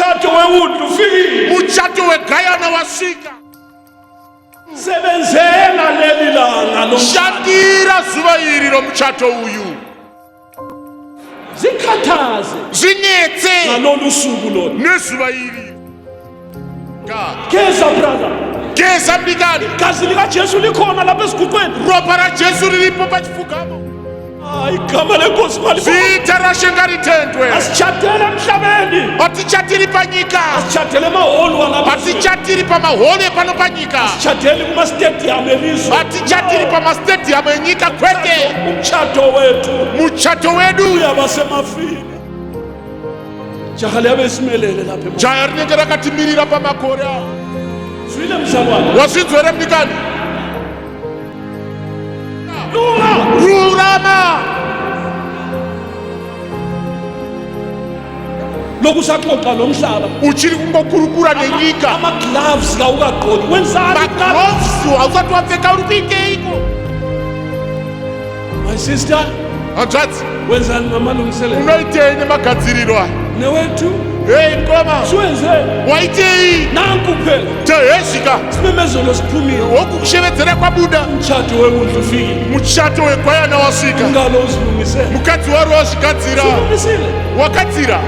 umtshato wewundlu ufike. Muchato wegayana wasika. Sebenzela leli langa lo Shandira zuva iri romuchato uyu. zikhathaze Zinetse ngalolu suku lolu. nezuva iri. Keza brother, Geza mnikani. igazi likaJesu likhona lapha esiguqweni. Ropa ra Jesu rilipo pachifugamo. Igama lenkosi malibonga. Vita rashenga ritendwe. Asichatele emhlabeni, Atichatiri panyika. asichatele emahholo walapha. Atichatiri pamahole pano panyika. Asichatele kuma-stadium elizwe. Atichatiri pamastadium enyika kwete. Umtshato wethu Muchato wedu. uyaba semafini. Jaha liyabe isimelele lapha emuva. Jaya rinenge rakatimirira pamakore awo. Zwile mzalwane. Wasinzwere mnikani. Lura. Rurama. Lokusaxoxa lo mhlaba. Uchiri kungokurukura nenyika. Ama-gloves kawukagqoki. Wenzani? Magloves awusati wapfeka uripike iko. My sister, Hanzvadzi, wenzani ngamalungiselelo? unoitei magadziriro aya? Newethu Hei mkoma, siwenzeni waitei? nanku phela Tehesvika. simemezelo siphumile. Woku kushevedzera kwabuda. Umtshato wewundlu ufike. Muchato wegwayana wasvika. Ingalo uzilungisele. Mukadzi waro wazvigadzira. Silungisile. Wakadzira.